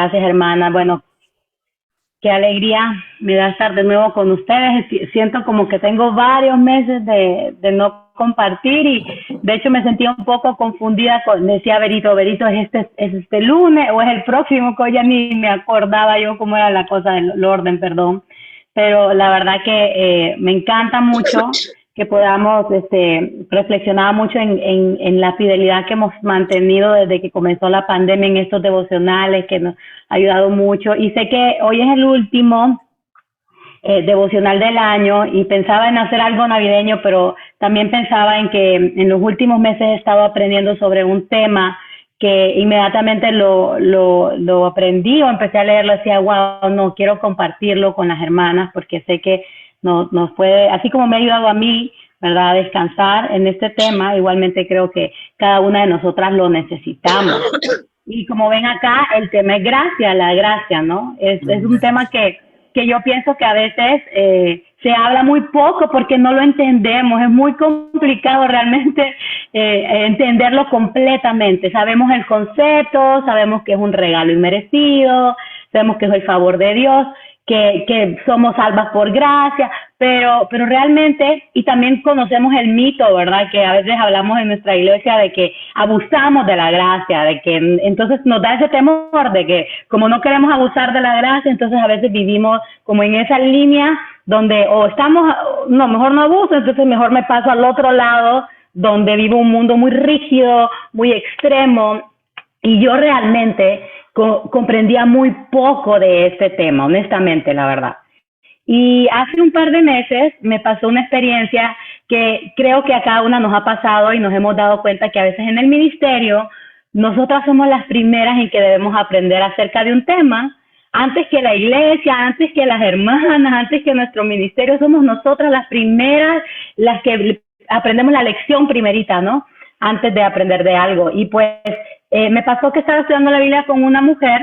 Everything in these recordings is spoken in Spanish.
Gracias, hermana. Bueno, qué alegría me da estar de nuevo con ustedes. Siento como que tengo varios meses de no compartir y de hecho me sentía un poco confundida con, decía Berito, ¿es este lunes o es el próximo? Que ya ni me acordaba yo cómo era la cosa del orden, perdón. Pero la verdad que me encanta mucho que podamos reflexionar mucho en la fidelidad que hemos mantenido desde que comenzó la pandemia en estos devocionales, que nos ha ayudado mucho. Y sé que hoy es el último devocional del año y pensaba en hacer algo navideño, pero también pensaba en que en los últimos meses he estado aprendiendo sobre un tema que inmediatamente lo aprendí o empecé a leerlo, decía, wow, no, quiero compartirlo con las hermanas porque sé que nos puede, así como me ha ayudado a mí, ¿verdad?, a descansar en este tema, igualmente creo que cada una de nosotras lo necesitamos. Y como ven acá, el tema es gracia, la gracia, ¿no? Es un tema que yo pienso que a veces se habla muy poco porque no lo entendemos, es muy complicado realmente entenderlo completamente. Sabemos el concepto, sabemos que es un regalo inmerecido, sabemos que es el favor de Dios, que somos salvas por gracia, pero realmente, y también conocemos el mito, ¿verdad? Que a veces hablamos en nuestra iglesia de que abusamos de la gracia, de que entonces nos da ese temor de que como no queremos abusar de la gracia, entonces a veces vivimos como en esa línea donde o estamos, no, mejor no abuso, entonces mejor me paso al otro lado donde vivo un mundo muy rígido, muy extremo, y yo realmente comprendía muy poco de este tema, honestamente, la verdad. Y hace un par de meses me pasó una experiencia que creo que a cada una nos ha pasado y nos hemos dado cuenta que a veces en el ministerio nosotras somos las primeras en que debemos aprender acerca de un tema. Antes que la iglesia, antes que las hermanas, antes que nuestro ministerio, somos nosotras las primeras, las que aprendemos la lección primerita, ¿no? Antes de aprender de algo. Y pues me pasó que estaba estudiando la Biblia con una mujer,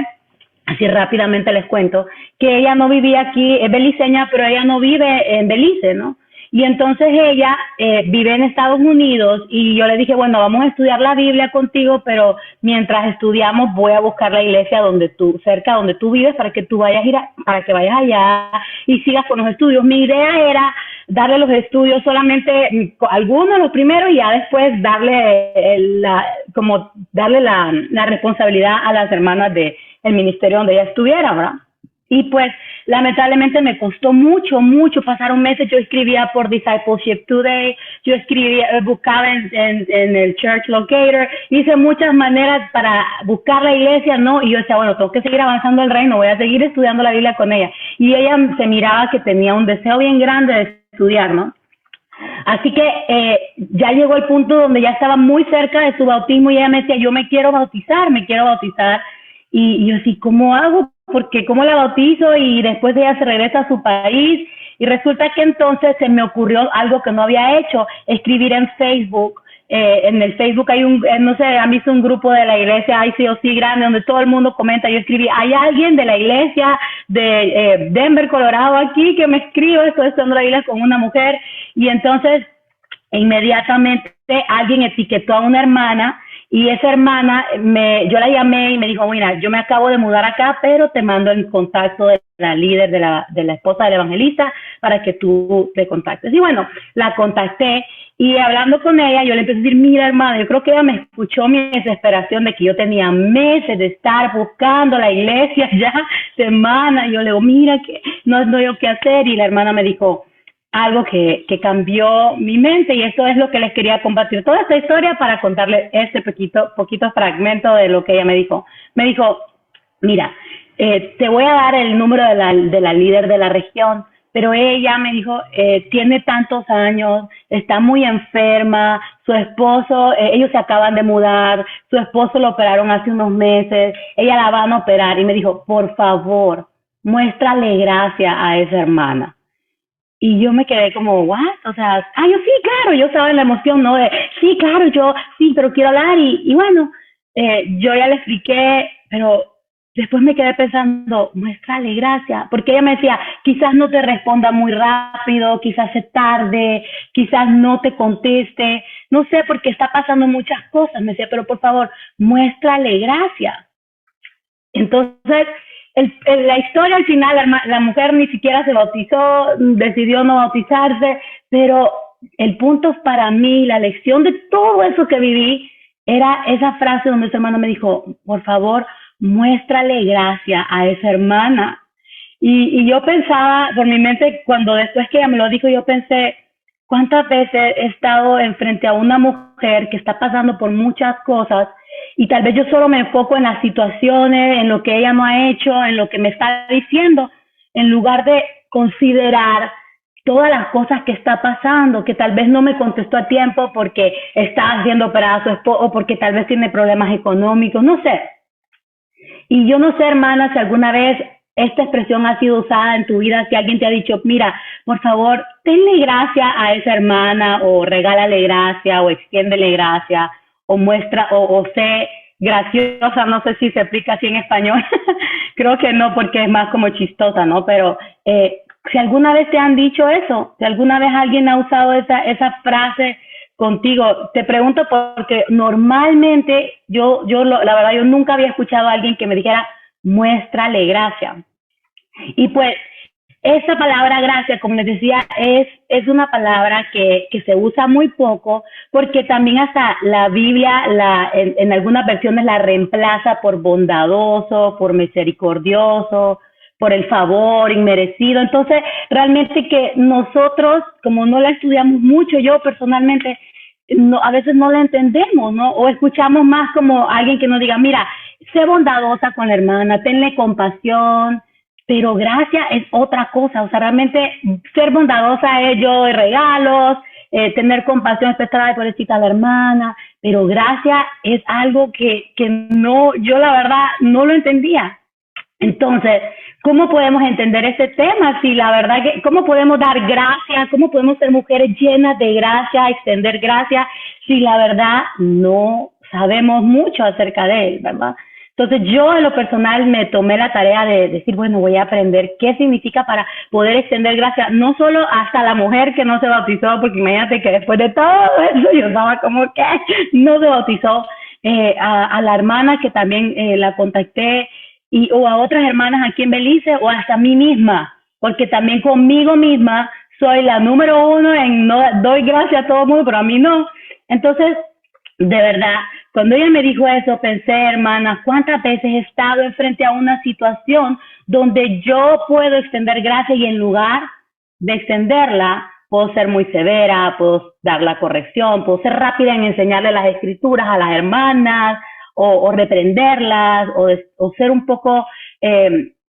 así rápidamente les cuento, que ella no vivía aquí, es beliceña, pero ella no vive en Belice, ¿no? Y entonces ella vive en Estados Unidos y yo le dije, bueno, vamos a estudiar la Biblia contigo, pero mientras estudiamos voy a buscar la iglesia donde tú, cerca donde tú vives, para que tú vayas a ir para que vayas allá y sigas con los estudios. Mi idea era darle los estudios solamente algunos, los primeros, y ya después darle la responsabilidad a las hermanas del ministerio donde ella estuviera, ¿verdad? Y pues lamentablemente me costó mucho, pasaron meses, yo escribía por Discipleship Today, yo escribía, buscaba en el Church Locator, hice muchas maneras para buscar la iglesia, ¿no? Y yo decía, bueno, tengo que seguir avanzando el reino, voy a seguir estudiando la Biblia con ella. Y ella se miraba que tenía un deseo bien grande de estudiar, ¿no? Así que ya llegó el punto donde ya estaba muy cerca de su bautismo y ella me decía, yo me quiero bautizar. Y yo así, ¿cómo hago? Porque ¿cómo la bautizo? Y después ella se regresa a su país y resulta que entonces se me ocurrió algo que no había hecho, escribir en Facebook. En el Facebook hay no sé, han visto un grupo de la iglesia ICOC grande donde todo el mundo comenta. Yo escribí, hay alguien de la iglesia de Denver, Colorado aquí que me escribe, estoy estudiando la Biblia con una mujer. Y entonces inmediatamente alguien etiquetó a una hermana y esa hermana, yo la llamé y me dijo, mira, yo me acabo de mudar acá, pero te mando el contacto de la líder, de la esposa del evangelista, para que tú te contactes. Y bueno, la contacté y hablando con ella, yo le empecé a decir, mira hermana, yo creo que ella me escuchó mi desesperación de que yo tenía meses de estar buscando la iglesia ya, semanas. Yo le digo, mira, que no sé yo qué hacer. Y la hermana me dijo algo que cambió mi mente y eso es lo que les quería compartir. Toda esta historia para contarles este poquito fragmento de lo que ella me dijo. Me dijo, mira, te voy a dar el número de la líder de la región, pero ella me dijo, tiene tantos años, está muy enferma, su esposo, ellos se acaban de mudar, su esposo lo operaron hace unos meses, ella la van a operar. Y me dijo, por favor, muéstrale gracia a esa hermana. Y yo me quedé como, ¿what? O sea, yo sí, claro, yo estaba en la emoción, ¿no? De, sí, claro, yo sí, pero quiero hablar. Y bueno, yo ya le expliqué, pero después me quedé pensando, muéstrale gracia, porque ella me decía, quizás no te responda muy rápido, quizás se tarde, quizás no te conteste, no sé, porque está pasando muchas cosas. Me decía, pero por favor, muéstrale gracia. Entonces, la historia al final, la mujer ni siquiera se bautizó, decidió no bautizarse, pero el punto para mí, la lección de todo eso que viví, era esa frase donde ese hermano me dijo, por favor, muéstrale gracia a esa hermana. Y yo pensaba, por mi mente, cuando después que ella me lo dijo, yo pensé, ¿cuántas veces he estado enfrente a una mujer que está pasando por muchas cosas y tal vez yo solo me enfoco en las situaciones, en lo que ella no ha hecho, en lo que me está diciendo, en lugar de considerar todas las cosas que está pasando, que tal vez no me contestó a tiempo porque está siendo operada su esposo o porque tal vez tiene problemas económicos, no sé. Y yo no sé, hermana, si alguna vez esta expresión ha sido usada en tu vida, si alguien te ha dicho, mira, por favor, tenle gracia a esa hermana, o regálale gracia, o extiéndele gracia, o muestra, o sé graciosa, no sé si se aplica así en español, creo que no, porque es más como chistosa, ¿no? Pero si alguna vez te han dicho eso, si alguna vez alguien ha usado esa frase contigo, te pregunto porque normalmente la verdad, yo nunca había escuchado a alguien que me dijera, muéstrale gracia. Y pues esa palabra gracia, como les decía, es una palabra que se usa muy poco porque también hasta la Biblia en algunas versiones la reemplaza por bondadoso, por misericordioso, por el favor inmerecido. Entonces, realmente que nosotros, como no la estudiamos mucho, yo personalmente, no, a veces no la entendemos, ¿no? O escuchamos más como alguien que nos diga, mira, sé bondadosa con la hermana, tenle compasión, pero gracia es otra cosa. O sea, realmente ser bondadosa es yo de regalos, tener compasión, especial por a la hermana, pero gracia es algo que no, yo la verdad no lo entendía. Entonces, ¿cómo podemos entender ese tema? Si la verdad que, ¿cómo podemos dar gracia? ¿Cómo podemos ser mujeres llenas de gracia, extender gracia? Si la verdad no sabemos mucho acerca de él, ¿verdad? Entonces yo en lo personal me tomé la tarea de decir, bueno, voy a aprender qué significa para poder extender gracia, no solo hasta la mujer que no se bautizó, porque imagínate que después de todo eso yo estaba como que no se bautizó, a la hermana que también la contacté, o a otras hermanas aquí en Belice, o hasta a mí misma, porque también conmigo misma soy la número uno en no doy gracias a todo el mundo, pero a mí no. Entonces, de verdad, cuando ella me dijo eso, pensé, hermana, cuántas veces he estado enfrente a una situación donde yo puedo extender gracia y en lugar de extenderla, puedo ser muy severa, puedo dar la corrección, puedo ser rápida en enseñarle las escrituras a las hermanas, o reprenderlas, o ser un poco,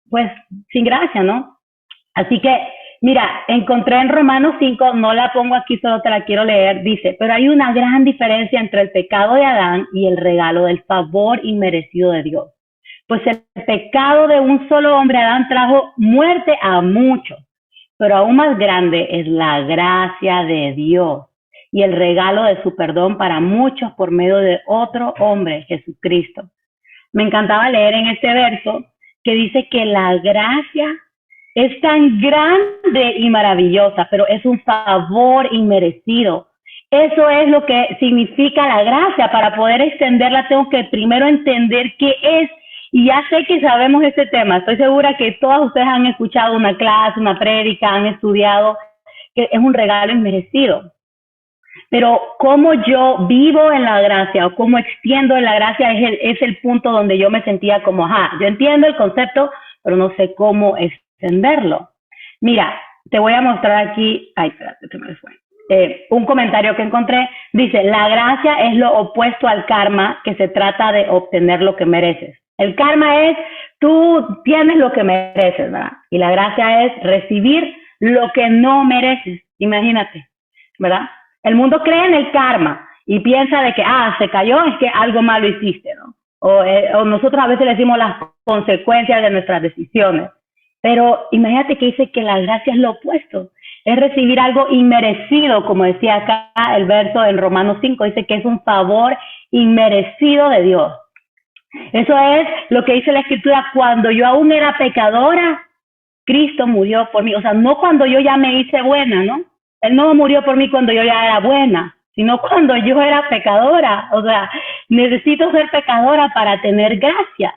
pues, sin gracia, ¿no? Así que, mira, encontré en Romanos 5, no la pongo aquí, solo te la quiero leer, dice, pero hay una gran diferencia entre el pecado de Adán y el regalo del favor inmerecido de Dios. Pues el pecado de un solo hombre, Adán, trajo muerte a muchos, pero aún más grande es la gracia de Dios y el regalo de su perdón para muchos por medio de otro hombre, Jesucristo. Me encantaba leer en este verso que dice que la gracia es tan grande y maravillosa, pero es un favor inmerecido. Eso es lo que significa la gracia. Para poder extenderla tengo que primero entender qué es. Y ya sé que sabemos este tema. Estoy segura que todos ustedes han escuchado una clase, una prédica, han estudiado que es un regalo inmerecido. Pero cómo yo vivo en la gracia o cómo extiendo en la gracia es el punto donde yo me sentía como, yo entiendo el concepto, pero no sé cómo extenderlo. Mira, te voy a mostrar aquí, espérate, se me fue. Un comentario que encontré, dice, la gracia es lo opuesto al karma, que se trata de obtener lo que mereces. El karma es, tú tienes lo que mereces, ¿verdad? Y la gracia es recibir lo que no mereces, imagínate, ¿verdad? El mundo cree en el karma y piensa de que, se cayó, es que algo malo hiciste, ¿no? O nosotros a veces le decimos las consecuencias de nuestras decisiones. Pero imagínate que dice que la gracia es lo opuesto. Es recibir algo inmerecido, como decía acá el verso en Romanos 5, dice que es un favor inmerecido de Dios. Eso es lo que dice la Escritura, cuando yo aún era pecadora, Cristo murió por mí. O sea, no cuando yo ya me hice buena, ¿no? Él no murió por mí cuando yo ya era buena, sino cuando yo era pecadora. O sea, necesito ser pecadora para tener gracia.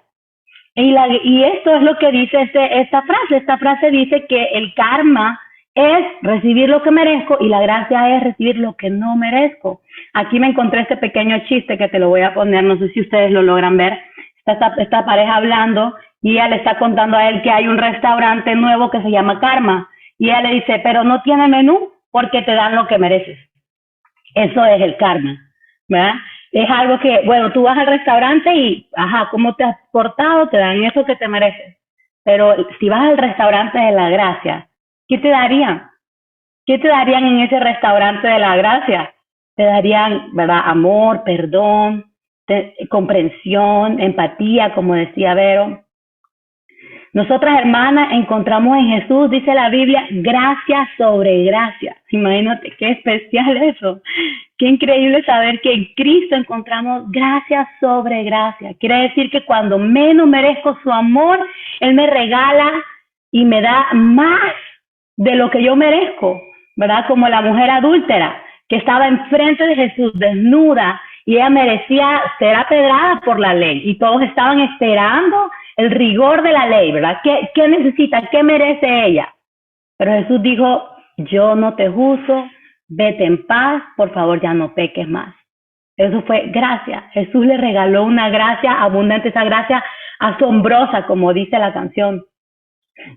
Y esto es lo que dice esta frase. Esta frase dice que el karma es recibir lo que merezco y la gracia es recibir lo que no merezco. Aquí me encontré este pequeño chiste que te lo voy a poner, no sé si ustedes lo logran ver. Esta pareja hablando y ella le está contando a él que hay un restaurante nuevo que se llama Karma. Y ella le dice, pero no tiene menú porque te dan lo que mereces. Eso es el karma, ¿verdad? Es algo que, bueno, tú vas al restaurante y, ajá, ¿cómo te has portado? Te dan eso que te mereces. Pero si vas al restaurante de la gracia, ¿qué te darían? ¿Qué te darían en ese restaurante de la gracia? Te darían, ¿verdad? Amor, perdón, comprensión, empatía, como decía Vero. Nosotras, hermanas, encontramos en Jesús, dice la Biblia, gracia sobre gracia. Imagínate qué especial eso. Qué increíble saber que en Cristo encontramos gracia sobre gracia. Quiere decir que cuando menos merezco su amor, Él me regala y me da más de lo que yo merezco, ¿verdad? Como la mujer adúltera que estaba enfrente de Jesús desnuda y ella merecía ser apedrada por la ley y todos estaban esperando el rigor de la ley, ¿verdad? ¿Qué necesita? ¿Qué merece ella? Pero Jesús dijo, yo no te juzgo, vete en paz, por favor ya no peques más. Eso fue gracia. Jesús le regaló una gracia abundante, esa gracia asombrosa, como dice la canción.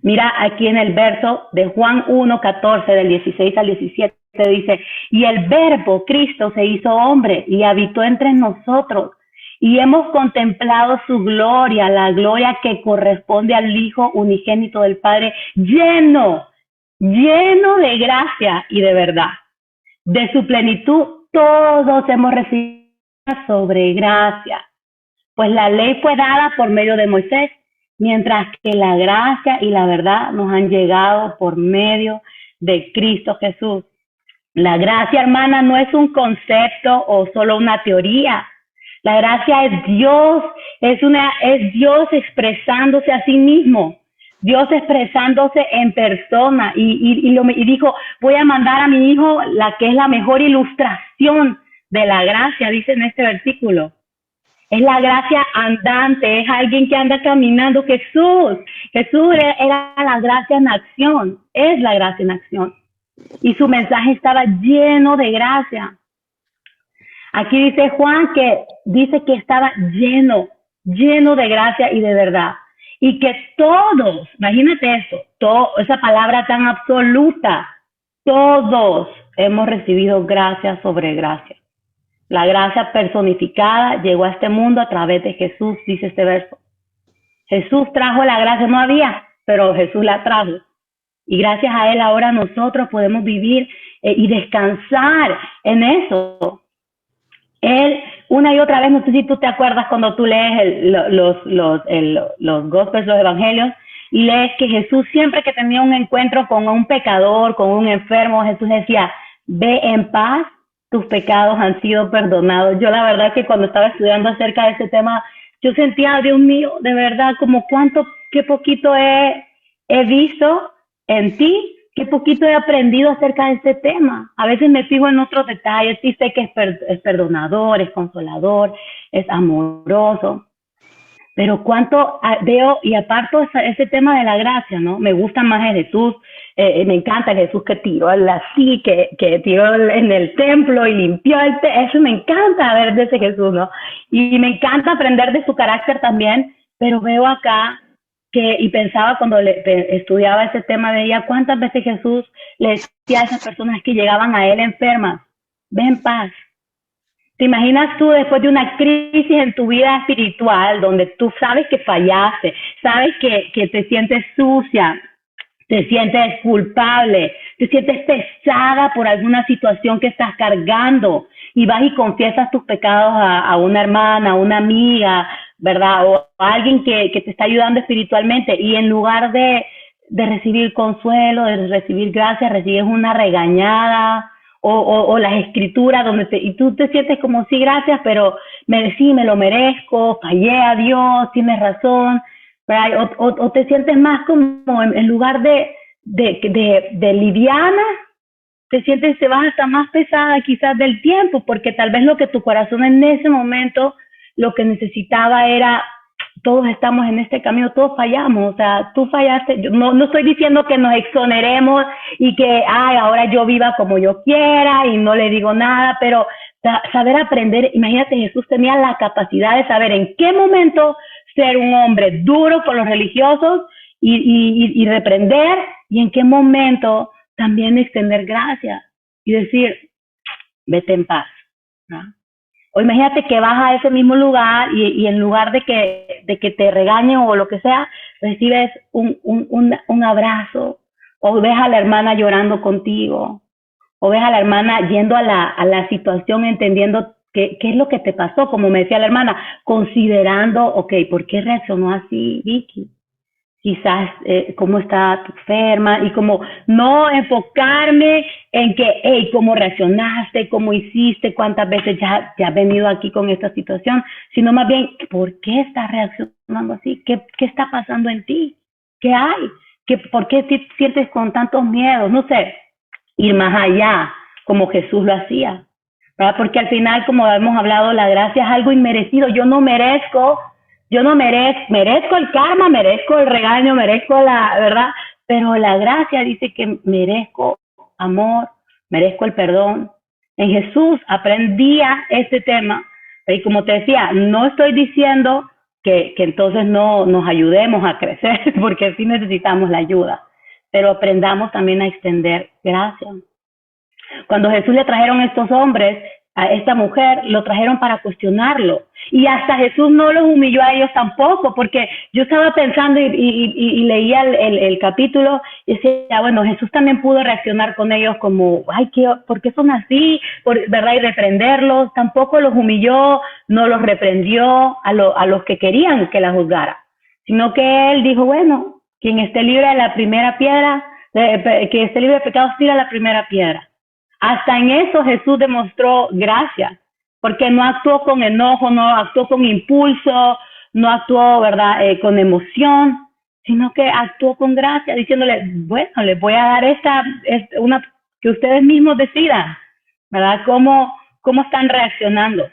Mira aquí en el verso de Juan 1:14, del 16 al 17, dice, y el verbo Cristo se hizo hombre y habitó entre nosotros y hemos contemplado su gloria, la gloria que corresponde al Hijo unigénito del Padre, lleno de gracia y de verdad. De su plenitud todos hemos recibido sobre gracia, pues la ley fue dada por medio de Moisés, mientras que la gracia y la verdad nos han llegado por medio de Cristo Jesús. La gracia, hermana, no es un concepto o solo una teoría. La gracia es Dios, es Dios expresándose a sí mismo, Dios expresándose en persona y dijo, voy a mandar a mi hijo la que es la mejor ilustración de la gracia, dice en este versículo. Es la gracia andante, es alguien que anda caminando. Jesús era la gracia en acción, es la gracia en acción. Y su mensaje estaba lleno de gracia. Aquí dice Juan que dice que estaba lleno de gracia y de verdad. Y que todos, imagínate eso, esa palabra tan absoluta, todos hemos recibido gracia sobre gracia. La gracia personificada llegó a este mundo a través de Jesús, dice este verso. Jesús trajo la gracia, no había, pero Jesús la trajo. Y gracias a Él ahora nosotros podemos vivir y descansar en eso. Él, una y otra vez, no sé si tú te acuerdas cuando tú lees los Gospels, los Evangelios, y lees que Jesús siempre que tenía un encuentro con un pecador, con un enfermo, Jesús decía, ve en paz, tus pecados han sido perdonados. Yo la verdad que cuando estaba estudiando acerca de ese tema, yo sentía, Dios mío, de verdad, como qué poquito he visto en ti, qué poquito he aprendido acerca de este tema. A veces me fijo en otros detalles, sí sé que es perdonador, es consolador, es amoroso, pero cuánto veo y aparto ese tema de la gracia, ¿no? Me gusta más el Jesús, me encanta el Jesús que tiró así, que tiró en el templo y limpió eso me encanta ver de ese Jesús, ¿no? Y me encanta aprender de su carácter también, pero veo acá y pensaba cuando estudiaba ese tema de ella, cuántas veces Jesús le decía a esas personas que llegaban a él enfermas, ven en paz. ¿Te imaginas tú después de una crisis en tu vida espiritual, donde tú sabes que fallaste, sabes que te sientes sucia, te sientes culpable, te sientes pesada por alguna situación que estás cargando y vas y confiesas tus pecados a una hermana, a una amiga, ¿verdad? O a alguien que te está ayudando espiritualmente y en lugar de recibir consuelo, de recibir gracia, recibes una regañada o las escrituras y tú te sientes como sí, gracias, pero sí, me lo merezco, fallé a Dios, tienes razón, ¿verdad? O te sientes más como en lugar de liviana, te vas hasta más pesada quizás del tiempo, porque tal vez lo que tu corazón en ese momento lo que necesitaba era todos estamos en este camino, todos fallamos, o sea, tú fallaste, yo no estoy diciendo que nos exoneremos y que, ahora yo viva como yo quiera y no le digo nada, pero saber aprender, imagínate, Jesús tenía la capacidad de saber en qué momento ser un hombre duro con los religiosos y reprender, y en qué momento también extender gracia y decir, vete en paz, ¿no? O imagínate que vas a ese mismo lugar y en lugar de que te regañen o lo que sea, recibes un abrazo, o ves a la hermana llorando contigo, o ves a la hermana yendo a la situación, entendiendo qué es lo que te pasó, como me decía la hermana, considerando, ok, ¿por qué reaccionó así Vicky? Quizás cómo está tu enferma, y como no enfocarme en que, hey, cómo reaccionaste, cómo hiciste, cuántas veces ya has venido aquí con esta situación, sino más bien, ¿por qué estás reaccionando así? ¿Qué está pasando en ti? ¿Qué hay? ¿Por qué te sientes con tantos miedos? No sé, ir más allá, como Jesús lo hacía, ¿verdad? Porque al final, como hemos hablado, la gracia es algo inmerecido. Yo no merezco el karma, merezco el regaño, merezco la verdad, pero la gracia dice que merezco amor, merezco el perdón. En Jesús aprendía este tema, y como te decía, no estoy diciendo que entonces no nos ayudemos a crecer, porque sí necesitamos la ayuda, pero aprendamos también a extender gracia. Cuando Jesús le trajeron estos hombres, a esta mujer, lo trajeron para cuestionarlo. Y hasta Jesús no los humilló a ellos tampoco, porque yo estaba pensando y leía el capítulo y decía, bueno, Jesús también pudo reaccionar con ellos como, ¿por qué son así? ¿Verdad? Y reprenderlos. Tampoco los humilló, no los reprendió a los que querían que la juzgara, sino que él dijo, bueno, quien esté libre de la primera piedra, que esté libre de pecados, tira la primera piedra. Hasta en eso Jesús demostró gracia, porque no actuó con enojo, no actuó con impulso, no actuó, ¿verdad?, con emoción, sino que actuó con gracia, diciéndole, bueno, les voy a dar una que ustedes mismos decidan, ¿verdad?, cómo están reaccionando.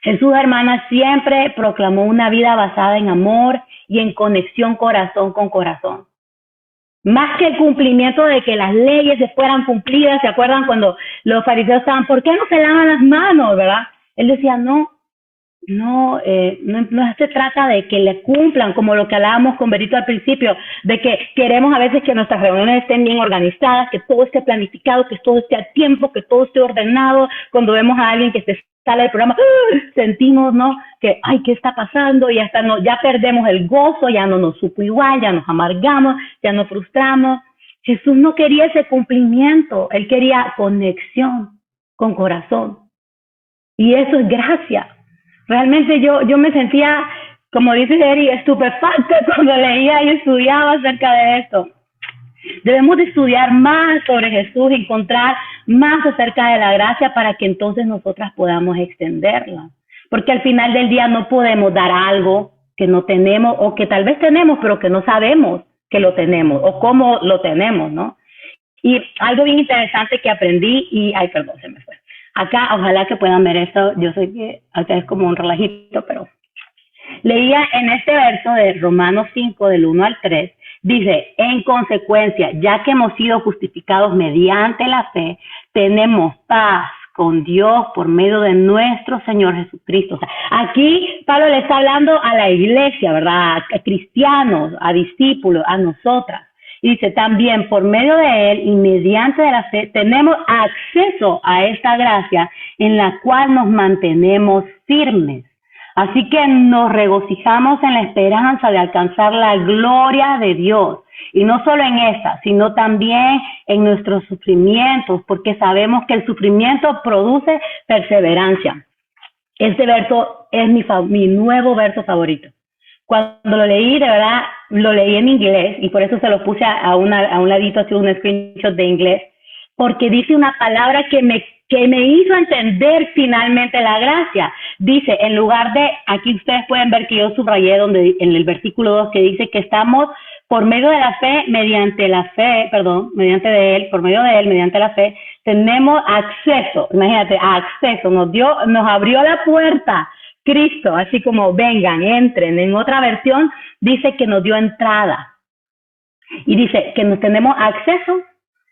Jesús, hermana, siempre proclamó una vida basada en amor y en conexión corazón con corazón. Más que el cumplimiento de que las leyes se fueran cumplidas, ¿se acuerdan cuando los fariseos estaban, ¿por qué no se lavan las manos, verdad? Él decía, no se trata de que le cumplan, como lo que hablábamos con Berito al principio, de que queremos a veces que nuestras reuniones estén bien organizadas, que todo esté planificado, que todo esté a tiempo, que todo esté ordenado. Cuando vemos a alguien que se sale del programa, sentimos, ¿no?, que, ¿qué está pasando? Y hasta ya perdemos el gozo, ya no nos supo igual, ya nos amargamos, ya nos frustramos. Jesús no quería ese cumplimiento, él quería conexión con corazón. Y eso es gracia. Realmente yo me sentía, como dice Eri, estupefacta cuando leía y estudiaba acerca de esto. Debemos de estudiar más sobre Jesús, encontrar más acerca de la gracia para que entonces nosotras podamos extenderla. Porque al final del día no podemos dar algo que no tenemos, o que tal vez tenemos, pero que no sabemos que lo tenemos o cómo lo tenemos, ¿no? Y algo bien interesante que aprendí, perdón, se me fue. Acá, ojalá que puedan ver esto. Yo sé que acá es como un relajito, pero leía en este verso de Romanos 5, del 1 al 3, dice, en consecuencia, ya que hemos sido justificados mediante la fe, tenemos paz con Dios por medio de nuestro Señor Jesucristo. O sea, aquí Pablo le está hablando a la iglesia, ¿verdad? A cristianos, a discípulos, a nosotras. Y dice, también por medio de él y mediante de la fe tenemos acceso a esta gracia en la cual nos mantenemos firmes. Así que nos regocijamos en la esperanza de alcanzar la gloria de Dios. Y no solo en esta, sino también en nuestros sufrimientos, porque sabemos que el sufrimiento produce perseverancia. Este verso es mi nuevo verso favorito. Cuando lo leí, de verdad, lo leí en inglés, y por eso se lo puse a un ladito, así un screenshot de inglés, porque dice una palabra que me hizo entender finalmente la gracia. Dice, en lugar de, aquí ustedes pueden ver que yo subrayé en el versículo 2, que dice que estamos por medio de la fe, mediante de él, por medio de él, mediante la fe, tenemos acceso, imagínate, acceso, nos abrió la puerta Cristo, así como vengan, entren. En otra versión dice que nos dio entrada. Y dice que nos tenemos acceso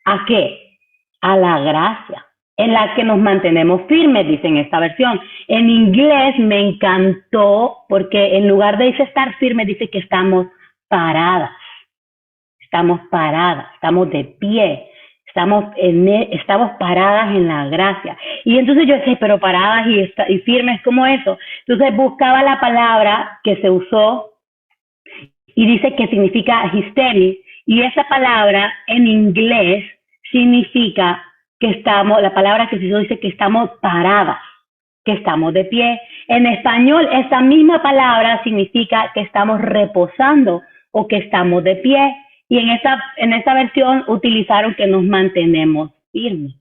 ¿a qué? A la gracia, en la que nos mantenemos firmes, dice en esta versión. En inglés me encantó porque en lugar de dice estar firmes, dice que estamos paradas. Estamos paradas, estamos de pie, estamos paradas en la gracia. Y entonces yo decía, pero paradas y firmes, ¿cómo eso? Entonces buscaba la palabra que se usó y dice que significa histemi, y esa palabra en inglés significa que estamos, la palabra que se usó dice que estamos paradas, que estamos de pie. En español, esa misma palabra significa que estamos reposando o que estamos de pie. Y en esa versión utilizaron que nos mantenemos firmes.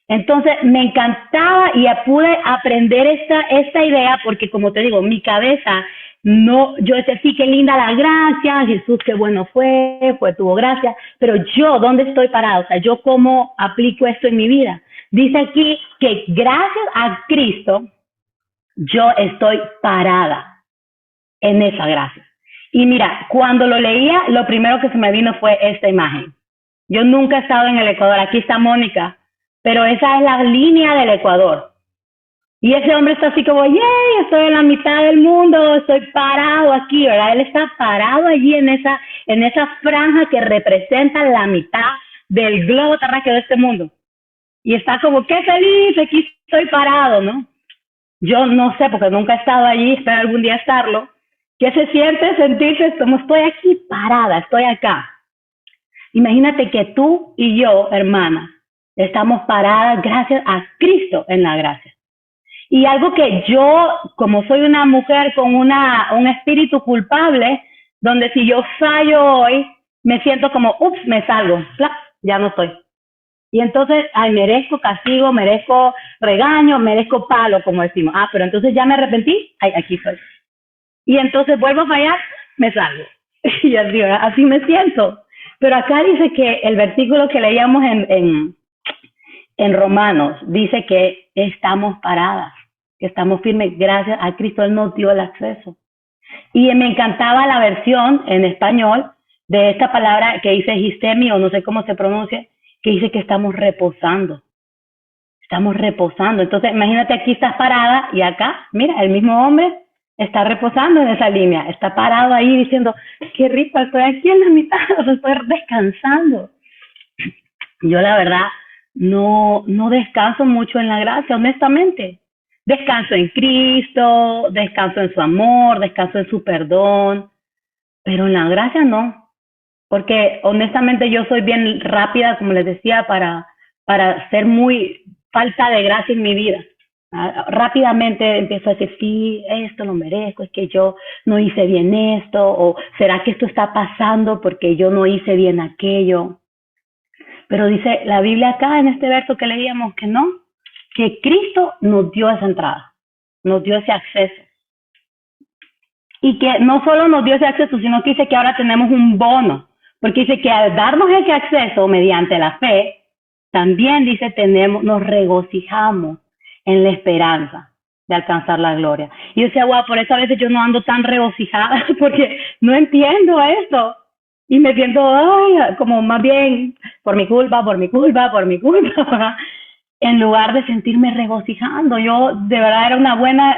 Entonces me encantaba y pude aprender esta idea porque, como te digo, mi cabeza no, yo decía, sí, qué linda la gracia, Jesús, qué bueno tuvo gracia, pero yo, ¿dónde estoy parado? O sea, yo cómo aplico esto en mi vida. Dice aquí que gracias a Cristo, yo estoy parada en esa gracia. Y mira, cuando lo leía, lo primero que se me vino fue esta imagen. Yo nunca he estado en el Ecuador, aquí está Mónica, pero esa es la línea del Ecuador. Y ese hombre está así como, ¡yay! Estoy en la mitad del mundo, estoy parado aquí, ¿verdad? Él está parado allí en esa franja que representa la mitad del globo terráqueo de este mundo. Y está como, ¡qué feliz! Aquí estoy parado, ¿no? Yo no sé, porque nunca he estado allí, espero algún día estarlo. ¿Qué se siente sentirse como estoy aquí parada, estoy acá? Imagínate que tú y yo, hermana, estamos paradas gracias a Cristo en la gracia. Y algo que yo, como soy una mujer con un espíritu culpable, donde si yo fallo hoy, me siento como, ups, me salgo, ya no estoy. Y entonces, ay, merezco castigo, merezco regaño, merezco palo, como decimos. Ah, pero entonces ya me arrepentí, ay, aquí estoy. Y entonces vuelvo a fallar, me salgo. Y así me siento. Pero acá dice que el versículo que leíamos en Romanos, dice que estamos paradas, que estamos firmes gracias a Cristo, Él nos dio el acceso. Y me encantaba la versión en español de esta palabra que dice histemi, o no sé cómo se pronuncia, que dice que estamos reposando. Estamos reposando. Entonces, imagínate, aquí estás parada y acá, mira, el mismo hombre está reposando en esa línea, está parado ahí diciendo, qué rico, estoy aquí en la mitad, o sea, estoy descansando. Yo la verdad no descanso mucho en la gracia, honestamente. Descanso en Cristo, descanso en su amor, descanso en su perdón, pero en la gracia no, porque honestamente yo soy bien rápida, como les decía, para ser muy falta de gracia en mi vida. Rápidamente empiezo a decir, sí, esto lo merezco, es que yo no hice bien esto, o será que esto está pasando porque yo no hice bien aquello. Pero dice la Biblia acá en este verso que leíamos que no, que Cristo nos dio esa entrada, nos dio ese acceso. Y que no solo nos dio ese acceso, sino que dice que ahora tenemos un bono, porque dice que al darnos ese acceso mediante la fe, también dice nos regocijamos en la esperanza de alcanzar la gloria. Y yo decía, wow, por eso a veces yo no ando tan regocijada, porque no entiendo esto. Y me siento, ay, como más bien por mi culpa, en lugar de sentirme regocijando. Yo, de verdad,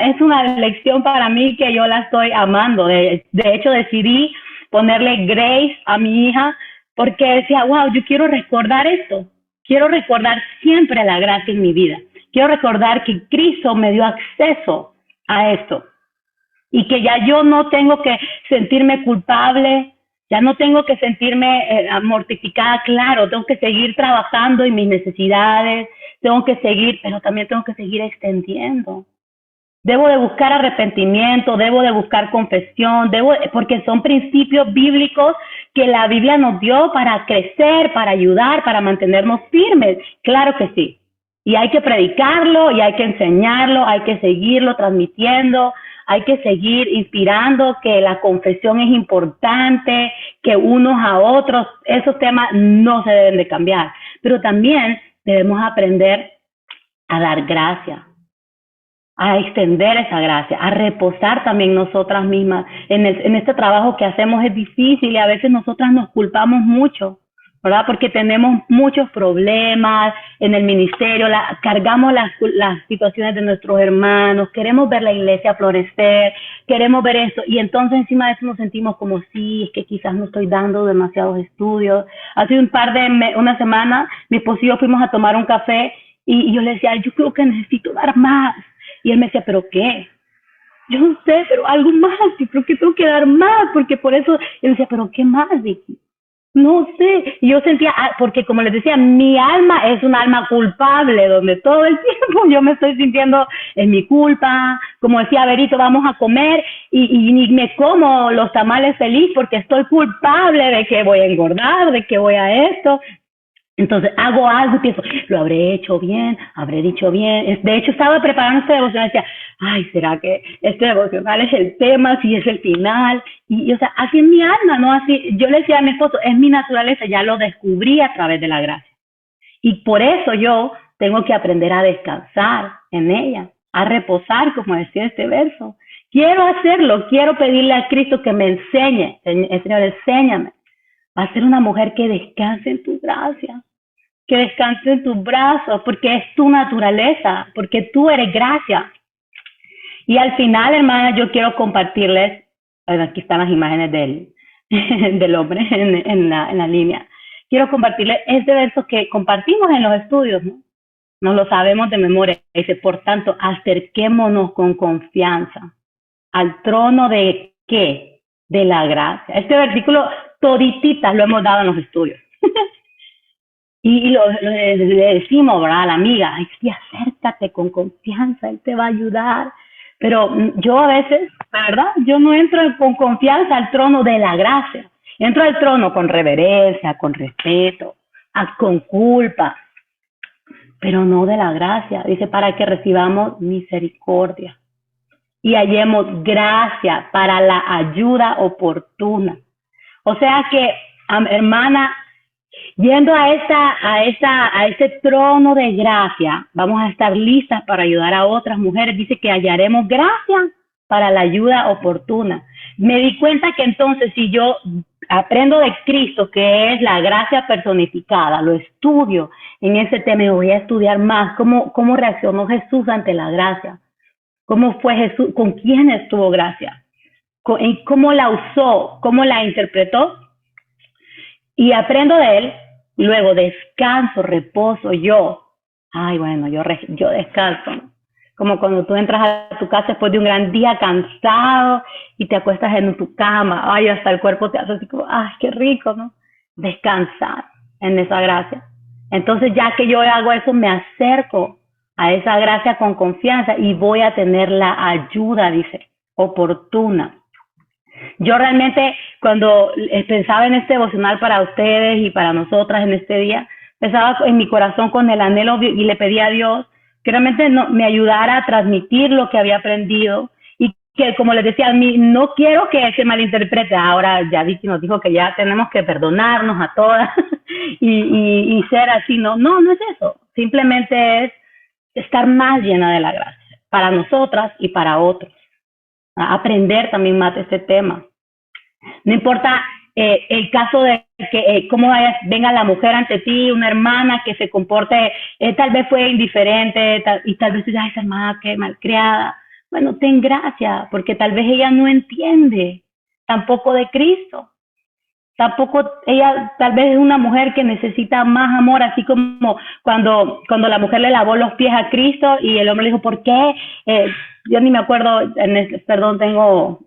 es una lección para mí que yo la estoy amando. De hecho, decidí ponerle Grace a mi hija porque decía, wow, yo quiero recordar esto. Quiero recordar siempre la gracia en mi vida. Quiero recordar que Cristo me dio acceso a esto. Y que ya yo no tengo que sentirme culpable, ya no tengo que sentirme mortificada. Claro, tengo que seguir trabajando en mis necesidades, pero también tengo que seguir extendiendo. Debo de buscar arrepentimiento, debo de buscar confesión, porque son principios bíblicos que la Biblia nos dio para crecer, para ayudar, para mantenernos firmes. Claro que sí. Y hay que predicarlo, y hay que enseñarlo, hay que seguirlo transmitiendo, hay que seguir inspirando que la confesión es importante, que unos a otros, esos temas no se deben de cambiar. Pero también debemos aprender a dar gracias. a extender esa gracia, a reposar también nosotras mismas. En este trabajo que hacemos es difícil y a veces nosotras nos culpamos mucho, ¿verdad? Porque tenemos muchos problemas en el ministerio, cargamos las situaciones de nuestros hermanos, queremos ver la iglesia florecer, queremos ver eso, y entonces encima de eso nos sentimos como, sí, es que quizás no estoy dando demasiados estudios. Hace una semana, mi esposo y yo fuimos a tomar un café y yo le decía, yo creo que necesito dar más. Y él me decía, ¿pero qué? Yo no sé, pero algo más, yo creo que tengo que dar más, porque por eso, él decía, ¿pero qué más, Vicky? No sé, yo sentía, porque como les decía, mi alma es un alma culpable, donde todo el tiempo yo me estoy sintiendo en mi culpa, como decía Berito, vamos a comer y ni me como los tamales feliz porque estoy culpable de que voy a engordar, de que voy a esto. Entonces hago algo y pienso, lo habré hecho bien, habré dicho bien. De hecho, estaba preparando este devocional y decía, ay, ¿será que este devocional es el tema, si es el final? O sea, así es mi alma, ¿no? Así, yo le decía a mi esposo, es mi naturaleza, ya lo descubrí a través de la gracia. Y por eso yo tengo que aprender a descansar en ella, a reposar, como decía este verso. Quiero hacerlo, quiero pedirle a Cristo que me enseñe, Señor, enséñame a ser una mujer que descanse en tu gracia, que descanse en tus brazos, porque es tu naturaleza, porque tú eres gracia. Y al final, hermana, yo quiero compartirles, aquí están las imágenes del hombre en la línea. Quiero compartirles este verso que compartimos en los estudios, ¿no? Nos lo sabemos de memoria. Dice, por tanto, acerquémonos con confianza al trono de ¿qué? De la gracia. Este versículo todititas lo hemos dado en los estudios. Le decimos, ¿verdad? A la amiga, ay, sí, acércate con confianza, él te va a ayudar. Pero yo a veces, la verdad, yo no entro con confianza al trono de la gracia. Entro al trono con reverencia, con respeto, con culpa, pero no de la gracia. Dice, para que recibamos misericordia y hallemos gracia para la ayuda oportuna. O sea que, hermana, yendo a ese trono de gracia, vamos a estar listas para ayudar a otras mujeres. Dice que hallaremos gracia para la ayuda oportuna. Me di cuenta que entonces si yo aprendo de Cristo, que es la gracia personificada, lo estudio en ese tema y voy a estudiar más cómo reaccionó Jesús ante la gracia, cómo fue Jesús, con quién estuvo gracia, cómo la usó, cómo la interpretó, y aprendo de él, luego descanso, reposo yo. Ay, bueno, yo descanso, ¿no? Como cuando tú entras a tu casa después de un gran día cansado y te acuestas en tu cama, ay, hasta el cuerpo te hace así como, ay, qué rico, ¿no? Descansar en esa gracia. Entonces, ya que yo hago eso, me acerco a esa gracia con confianza y voy a tener la ayuda, dice, oportuna. Yo realmente, cuando pensaba en este devocional para ustedes y para nosotras en este día, pensaba en mi corazón con el anhelo y le pedí a Dios que realmente me ayudara a transmitir lo que había aprendido y que, como les decía, no quiero que se malinterprete. Ahora ya Vicky nos dijo que ya tenemos que perdonarnos a todas y ser así. No es eso. Simplemente es estar más llena de la gracia para nosotras y para otros. Aprender también más de este tema. No importa el caso de que cómo venga la mujer ante ti, una hermana que se comporte, tal vez fue indiferente y tal vez digas, esa hermana que malcriada. Bueno, ten gracia, porque tal vez ella no entiende tampoco de Cristo. Tampoco ella tal vez es una mujer que necesita más amor, así como cuando la mujer le lavó los pies a Cristo y el hombre le dijo, ¿por qué? Yo ni me acuerdo, perdón, tengo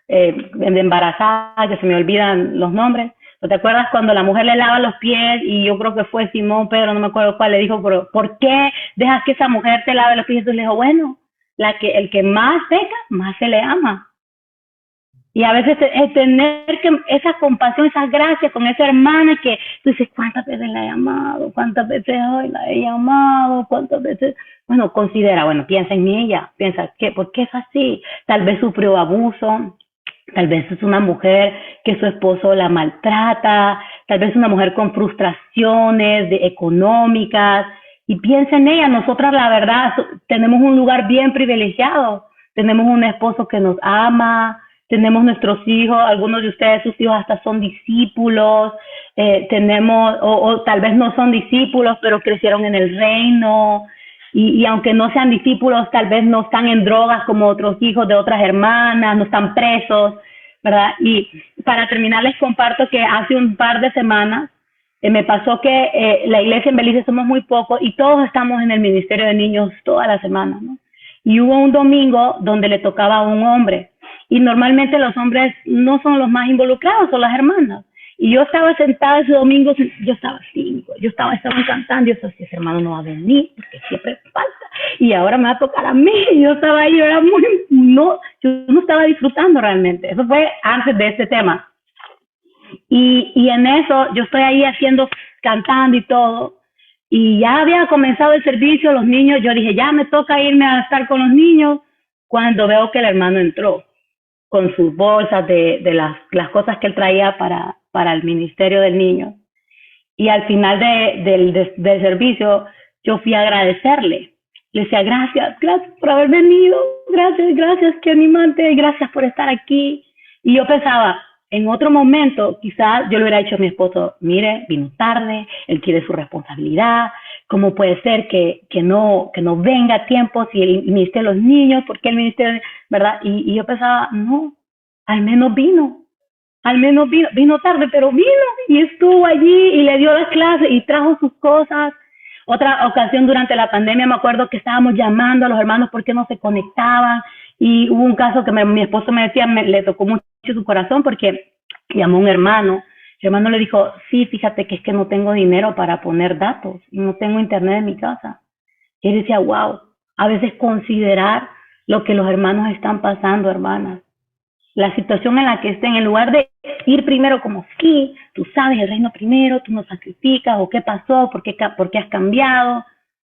embarazada, que se me olvidan los nombres. ¿Te acuerdas cuando la mujer le lava los pies y yo creo que fue Simón, Pedro, no me acuerdo cuál, le dijo, pero ¿por qué dejas que esa mujer te lave los pies? Entonces le dijo, bueno, el que más peca, más se le ama. Y a veces tener esa compasión, esa gracia con esa hermana que tú dices, ¿cuántas veces la he amado? ¿Cuántas veces hoy la he amado? ¿Cuántas veces? Bueno, piensa en ella, piensa, ¿por qué es así? Tal vez sufrió abuso, tal vez es una mujer que su esposo la maltrata, tal vez es una mujer con frustraciones económicas, Y piensa en ella, nosotras la verdad tenemos un lugar bien privilegiado, tenemos un esposo que nos ama, tenemos nuestros hijos, algunos de ustedes, sus hijos hasta son discípulos, tenemos, o tal vez no son discípulos, pero crecieron en el reino, y aunque no sean discípulos, tal vez no están en drogas como otros hijos de otras hermanas, no están presos, ¿verdad? Y para terminar les comparto que hace un par de semanas me pasó que la iglesia en Belice somos muy pocos y todos estamos en el ministerio de niños toda la semana, ¿no? Y hubo un domingo donde le tocaba a un hombre y normalmente los hombres no son los más involucrados, son las hermanas. Y yo estaba sentada ese domingo, yo estaba así, estaba cantando, yo decía, ese hermano no va a venir, porque siempre falta, y ahora me va a tocar a mí, yo estaba ahí, yo no estaba disfrutando realmente, eso fue antes de este tema. Y en eso, yo estoy ahí cantando y todo, y ya había comenzado el servicio, los niños, yo dije, ya me toca irme a estar con los niños, cuando veo que el hermano entró con sus bolsas de las cosas que él traía para el ministerio del niño. Y al final del servicio, yo fui a agradecerle. Le decía, gracias por haber venido, gracias, qué animante, gracias por estar aquí. Y yo pensaba, en otro momento, quizás yo le hubiera dicho a mi esposo, mire, vino tarde, él quiere su responsabilidad, ¿cómo puede ser que no venga a tiempo si el ministerio de los niños, porque el ministerio, ¿verdad? Y yo pensaba, no, al menos vino tarde, pero vino y estuvo allí y le dio las clases y trajo sus cosas. Otra ocasión durante la pandemia me acuerdo que estábamos llamando a los hermanos porque no se conectaban y hubo un caso que mi esposo me decía, le tocó mucho su corazón porque llamó a un hermano. El hermano le dijo, sí, fíjate que es que no tengo dinero para poner datos, no tengo internet en mi casa. Y él decía, wow, a veces considerar lo que los hermanos están pasando, hermanas. La situación en la que estén, en lugar de ir primero como, sí, tú sabes el reino primero, tú no sacrificas, o qué pasó, por qué has cambiado,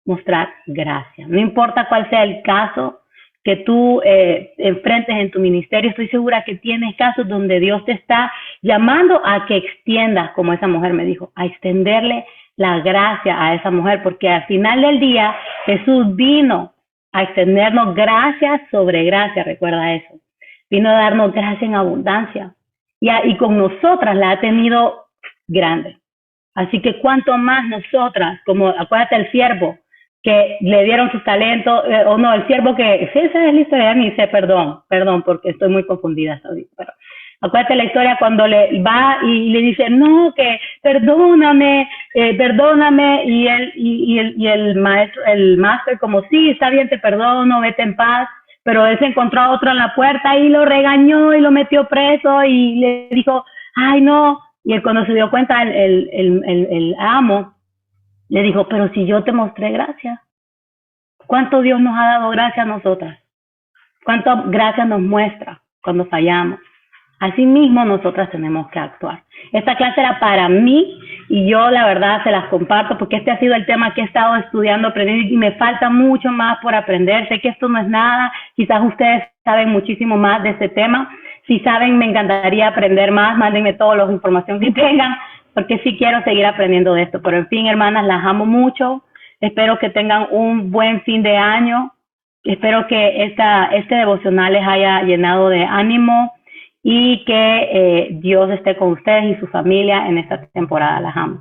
mostrar gracia. No importa cuál sea el caso que tú enfrentes en tu ministerio, estoy segura que tienes casos donde Dios te está llamando a que extiendas, como esa mujer me dijo, a extenderle la gracia a esa mujer, porque al final del día Jesús vino a extendernos gracia sobre gracia, recuerda eso. Vino a darnos gracia en abundancia y con nosotras la ha tenido grande. Así que cuanto más nosotras, como acuérdate el siervo que le dieron sus talentos, o no, el siervo que, sí, esa es la historia, me dice, perdón, porque estoy muy confundida ahorita, pero acuérdate la historia cuando le va y le dice, no, que perdóname, y el maestro como, sí, está bien, te perdono, vete en paz. Pero él se encontró a otro en la puerta y lo regañó y lo metió preso y le dijo, ay no, y él cuando se dio cuenta el amo le dijo, pero si yo te mostré gracia, ¿cuánto Dios nos ha dado gracia a nosotras? ¿Cuánto gracia nos muestra cuando fallamos? Así mismo nosotras tenemos que actuar. Esta clase era para mí y yo la verdad se las comparto porque este ha sido el tema que he estado estudiando, aprendiendo y me falta mucho más por aprender. Sé que esto no es nada, quizás ustedes saben muchísimo más de este tema. Si saben, me encantaría aprender más, mándenme toda la información que tengan porque sí quiero seguir aprendiendo de esto. Pero en fin, hermanas, las amo mucho. Espero que tengan un buen fin de año. Espero que este devocional les haya llenado de ánimo y que Dios esté con ustedes y su familia en esta temporada. Las amo.